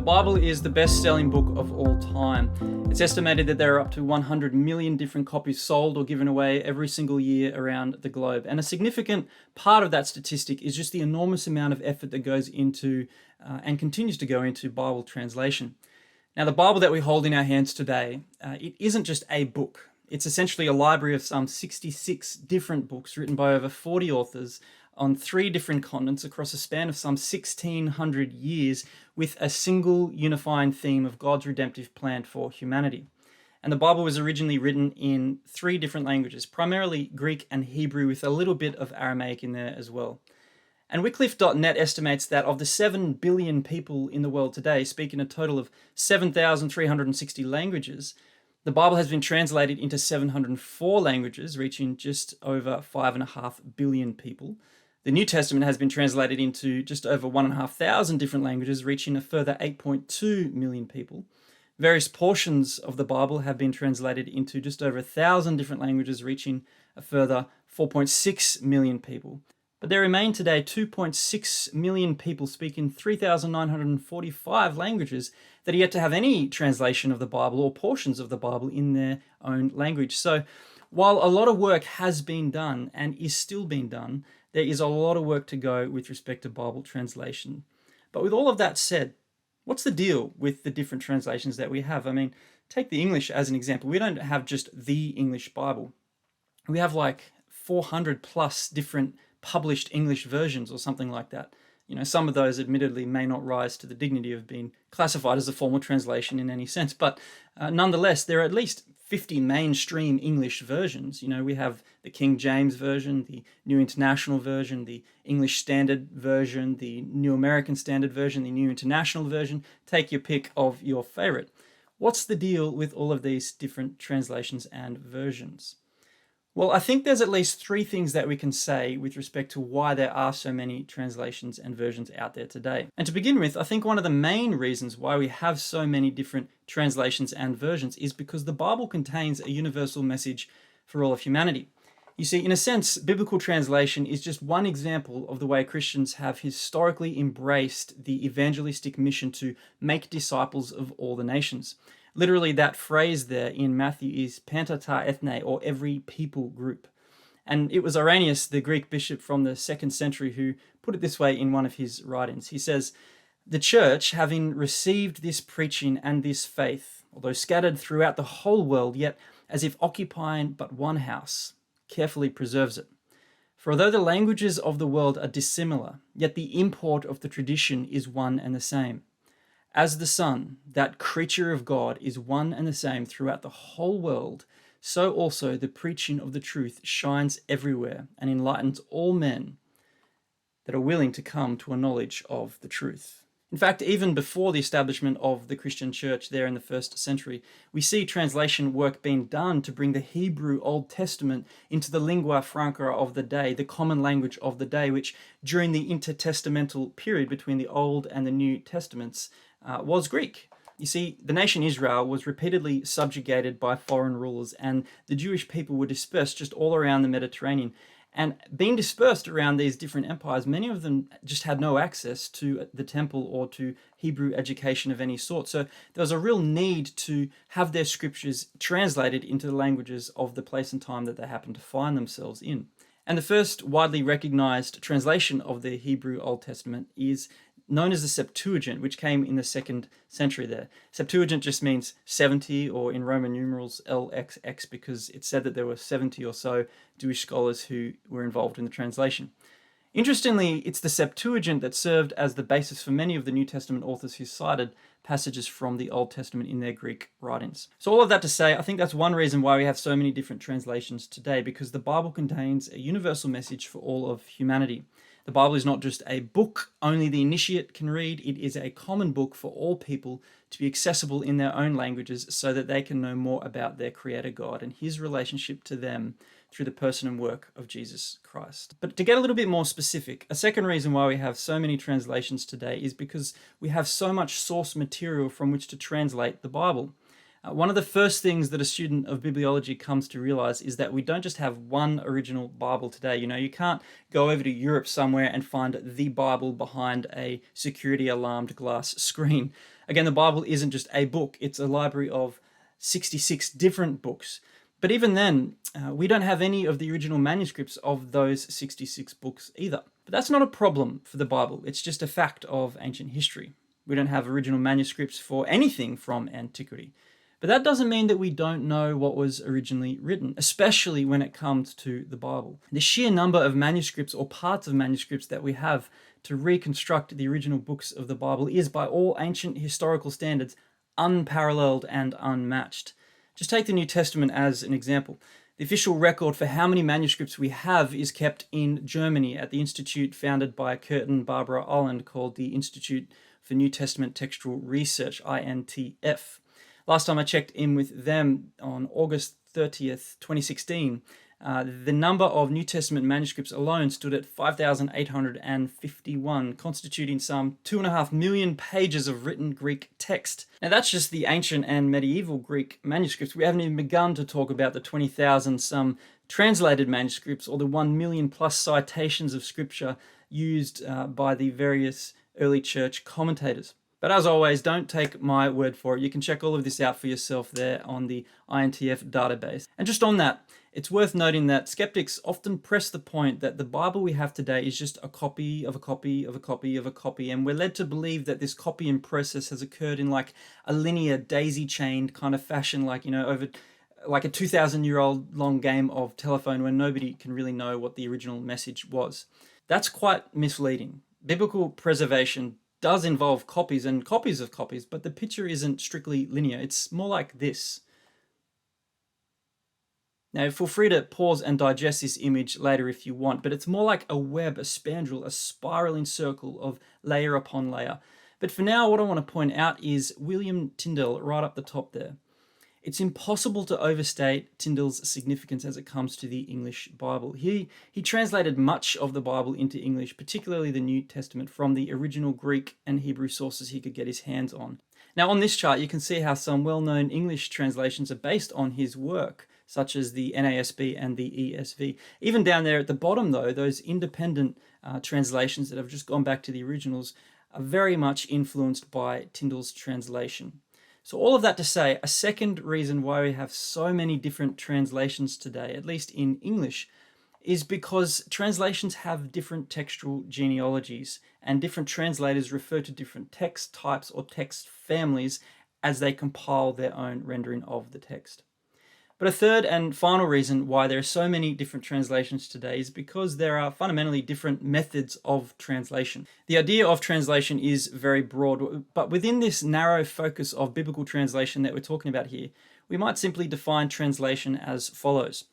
Bible is the best-selling book of all time. It's estimated that there are up to 100 million different copies sold or given away every single year around the globe. And a significant part of that statistic is just the enormous amount of effort that goes into and continues to go into Bible translation. Now, the Bible that we hold in our hands today, it isn't just a book. It's essentially a library of some 66 different books written by over 40 authors on 3 different continents across a span of some 1,600 years, with a single unifying theme of God's redemptive plan for humanity. And the Bible was originally written in 3 different languages, primarily Greek and Hebrew, with a little bit of Aramaic in there as well. And Wycliffe.net estimates that of the 7 billion people in the world today speaking a total of 7,360 languages, the Bible has been translated into 704 languages, reaching just over 5.5 billion people. The New Testament has been translated into just over 1,500 different languages, reaching a further 8.2 million people. Various portions of the Bible have been translated into just over 1,000 different languages, reaching a further 4.6 million people. But there remain today 2.6 million people speaking 3,945 languages that are yet to have any translation of the Bible or portions of the Bible in their own language. So while a lot of work has been done and is still being done, there is a lot of work to go with respect to Bible translation. But with all of that said, what's the deal with the different translations that we have? I mean, take the English as an example. We don't have just the English Bible. We have like 400 plus different published English versions or something like that. You know, some of those admittedly may not rise to the dignity of being classified as a formal translation in any sense, but nonetheless, there are at least 50 mainstream English versions. You know, we have the King James Version, the New International Version, the English Standard Version, the New American Standard Version, the New International Version. Take your pick of your favorite. What's the deal with all of these different translations and versions? Well, I think there's at least 3 things that we can say with respect to why there are so many translations and versions out there today. And to begin with, I think one of the main reasons why we have so many different translations and versions is because the Bible contains a universal message for all of humanity. You see, in a sense, biblical translation is just one example of the way Christians have historically embraced the evangelistic mission to make disciples of all the nations. Literally, that phrase there in Matthew is panta ta ethne, or every people group. And it was Irenaeus, the Greek bishop from the 2nd century, who put it this way in one of his writings. He says, "The church, having received this preaching and this faith, although scattered throughout the whole world, yet as if occupying but one house, carefully preserves it. For although the languages of the world are dissimilar, yet the import of the tradition is one and the same. As the sun, that creature of God, is one and the same throughout the whole world, so also the preaching of the truth shines everywhere and enlightens all men that are willing to come to a knowledge of the truth." In fact, even before the establishment of the Christian church there in the 1st century, we see translation work being done to bring the Hebrew Old Testament into the lingua franca of the day, the common language of the day, which during the intertestamental period between the Old and the New Testaments was Greek. You see, the nation Israel was repeatedly subjugated by foreign rulers, and the Jewish people were dispersed just all around the Mediterranean. And being dispersed around these different empires, many of them just had no access to the temple or to Hebrew education of any sort. So there was a real need to have their scriptures translated into the languages of the place and time that they happened to find themselves in. And the first widely recognized translation of the Hebrew Old Testament is known as the Septuagint, which came in the 2nd century there. Septuagint just means 70, or in Roman numerals LXX, because it said that there were 70 or so Jewish scholars who were involved in the translation. Interestingly, it's the Septuagint that served as the basis for many of the New Testament authors who cited passages from the Old Testament in their Greek writings. So all of that to say, I think that's one reason why we have so many different translations today, because the Bible contains a universal message for all of humanity. The Bible is not just a book only the initiate can read. It is a common book for all people to be accessible in their own languages so that they can know more about their Creator God and His relationship to them through the person and work of Jesus Christ. But to get a little bit more specific, a second reason why we have so many translations today is because we have so much source material from which to translate the Bible. One of the first things that a student of bibliology comes to realize is that we don't just have one original Bible today. You know, you can't go over to Europe somewhere and find the Bible behind a security alarmed glass screen. Again, the Bible isn't just a book, it's a library of 66 different books. But even then, we don't have any of the original manuscripts of those 66 books either. But that's not a problem for the Bible, it's just a fact of ancient history. We don't have original manuscripts for anything from antiquity. But that doesn't mean that we don't know what was originally written, especially when it comes to the Bible. The sheer number of manuscripts or parts of manuscripts that we have to reconstruct the original books of the Bible is, by all ancient historical standards, unparalleled and unmatched. Just take the New Testament as an example. The official record for how many manuscripts we have is kept in Germany at the institute founded by Kurt and Barbara Olland called the Institute for New Testament Textual Research, INTF. Last time I checked in with them on August 30th, 2016, the number of New Testament manuscripts alone stood at 5,851, constituting some 2.5 million pages of written Greek text. Now that's just the ancient and medieval Greek manuscripts. We haven't even begun to talk about the 20,000 some translated manuscripts or the 1 million plus citations of scripture used by the various early church commentators. But as always, don't take my word for it. You can check all of this out for yourself there on the INTF database. And just on that, it's worth noting that skeptics often press the point that the Bible we have today is just a copy of a copy of a copy of a copy, and we're led to believe that this copying process has occurred in like a linear daisy-chained kind of fashion, like, over like a 2,000-year-old long game of telephone where nobody can really know what the original message was. That's quite misleading. Biblical preservation does involve copies and copies of copies, but the picture isn't strictly linear. It's more like this. Now, feel free to pause and digest this image later if you want, but it's more like a web, a spandrel, a spiraling circle of layer upon layer. But for now, what I want to point out is William Tyndale right up the top there. It's impossible to overstate Tyndale's significance as it comes to the English Bible. He translated much of the Bible into English, particularly the New Testament, from the original Greek and Hebrew sources he could get his hands on. Now on this chart, you can see how some well-known English translations are based on his work, such as the NASB and the ESV. Even down there at the bottom, though, those independent translations that have just gone back to the originals are very much influenced by Tyndale's translation. So all of that to say, a second reason why we have so many different translations today, at least in English, is because translations have different textual genealogies, and different translators refer to different text types or text families as they compile their own rendering of the text. But a third and final reason why there are so many different translations today is because there are fundamentally different methods of translation. The idea of translation is very broad, but within this narrow focus of biblical translation that we're talking about here, we might simply define translation as follows: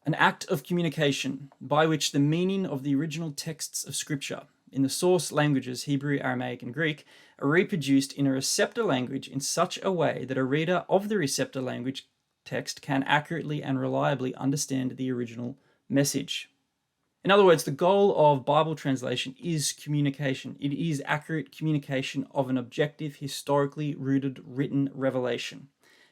an act of communication by which the meaning of the original texts of Scripture in the source languages Hebrew, Aramaic, and Greek are reproduced in a receptor language in such a way that a reader of the receptor language text can accurately and reliably understand the original message. In other words, the goal of Bible translation is communication. It is accurate communication of an objective, historically rooted written revelation.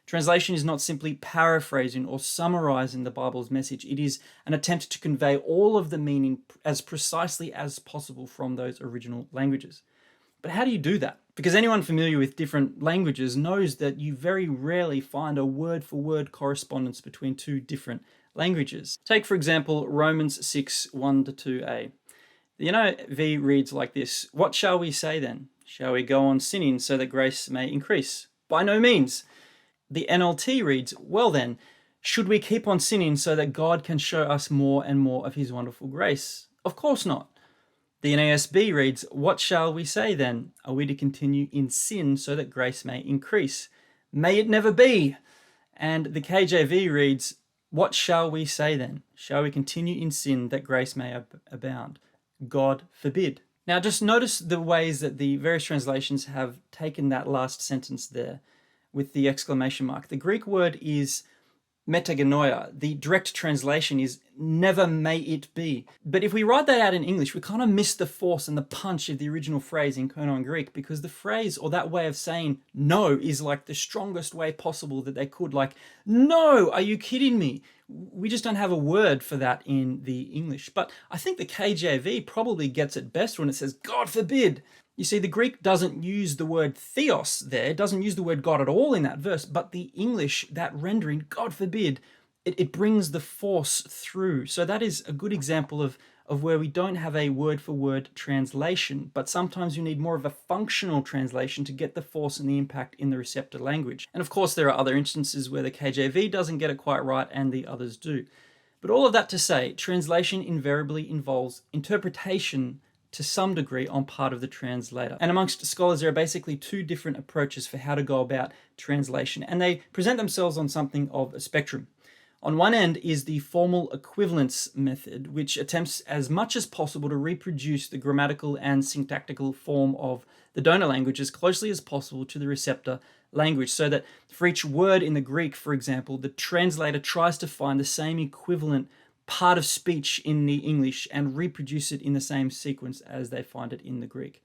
Translation is not simply paraphrasing or summarizing the Bible's message. It is an attempt to convey all of the meaning as precisely as possible from those original languages. But how do you do that? Because anyone familiar with different languages knows that you very rarely find a word-for-word correspondence between two different languages. Take, for example, Romans 6, 1-2a. The NIV reads like this: "What shall we say then? Shall we go on sinning so that grace may increase? By no means." The NLT reads, "Well then, should we keep on sinning so that God can show us more and more of his wonderful grace? Of course not." The NASB reads, "What shall we say then? Are we to continue in sin so that grace may increase? May it never be." And the KJV reads, "What shall we say then? Shall we continue in sin that grace may abound? God forbid." Now just notice the ways that the various translations have taken that last sentence there with the exclamation mark. The Greek word is metagenoia. The direct translation is "never may it be." But if we write that out in English, we kind of miss the force and the punch of the original phrase in Koine Greek, because the phrase or that way of saying no is like the strongest way possible that they could. Like, no, are you kidding me? We just don't have a word for that in the English. But I think the KJV probably gets it best when it says, "God forbid." You see, the Greek doesn't use the word theos there, it doesn't use the word God at all in that verse, but the English, that rendering, God forbid, it brings the force through. So that is a good example of where we don't have a word-for-word translation, but sometimes you need more of a functional translation to get the force and the impact in the receptor language. And of course, there are other instances where the KJV doesn't get it quite right and the others do. But all of that to say, translation invariably involves interpretation to some degree on part of the translator. And amongst scholars, there are basically two different approaches for how to go about translation, and they present themselves on something of a spectrum. On one end is the formal equivalence method, which attempts as much as possible to reproduce the grammatical and syntactical form of the donor language as closely as possible to the receptor language, so that for each word in the Greek, for example, the translator tries to find the same equivalent part of speech in the English and reproduce it in the same sequence as they find it in the Greek.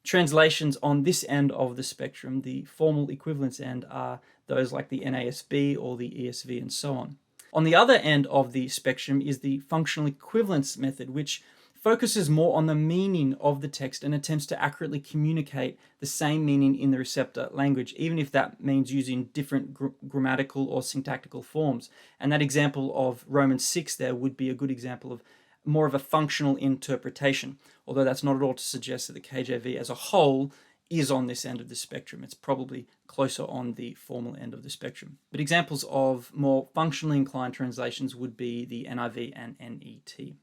Translations on this end of the spectrum, the formal equivalence end, are those like the NASB or the ESV and so on. On the other end of the spectrum is the functional equivalence method, which focuses more on the meaning of the text and attempts to accurately communicate the same meaning in the receptor language, even if that means using different grammatical or syntactical forms. And that example of Romans 6 there would be a good example of more of a functional interpretation, although that's not at all to suggest that the KJV as a whole is on this end of the spectrum. It's probably closer on the formal end of the spectrum. But examples of more functionally inclined translations would be the NIV and NET.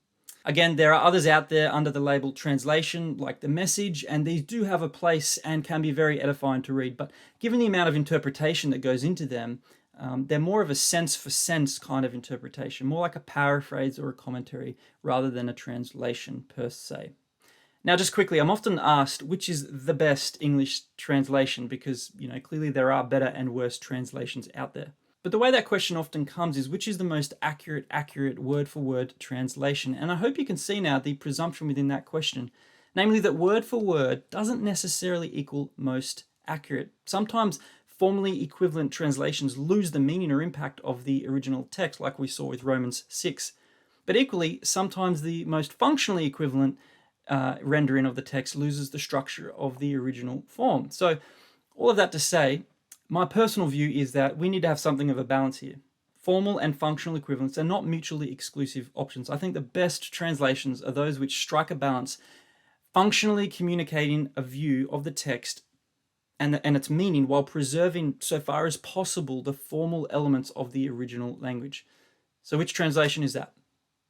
Again, there are others out there under the label translation, like the Message, and these do have a place and can be very edifying to read, but given the amount of interpretation that goes into them, they're more of a sense for sense kind of interpretation, more like a paraphrase or a commentary rather than a translation per se. Now, just quickly, I'm often asked which is the best English translation because, clearly there are better and worse translations out there. But the way that question often comes is which is the most accurate word-for-word translation? And I hope you can see now the presumption within that question, namely that word for word doesn't necessarily equal most accurate. Sometimes formally equivalent translations lose the meaning or impact of the original text, like we saw with Romans 6. But equally, sometimes the most functionally equivalent rendering of the text loses the structure of the original form. So all of that to say, my personal view is that we need to have something of a balance here. Formal and functional equivalents are not mutually exclusive options. I think the best translations are those which strike a balance, functionally communicating a view of the text and its meaning while preserving, so far as possible, the formal elements of the original language. So which translation is that?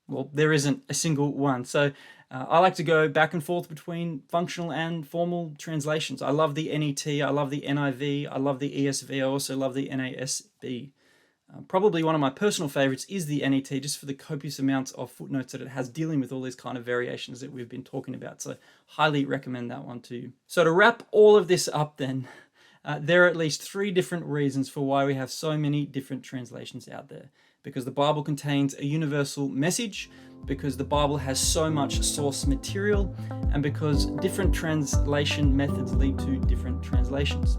Well, there isn't a single one. So I like to go back and forth between functional and formal translations. I love the NET, I love the NIV, I love the ESV, I also love the NASB. Probably one of my personal favorites is the NET, just for the copious amounts of footnotes that it has dealing with all these kind of variations that we've been talking about. So highly recommend that one to you. So to wrap all of this up then, there are at least 3 different reasons for why we have so many different translations out there. Because the Bible contains a universal message, because the Bible has so much source material, and because different translation methods lead to different translations.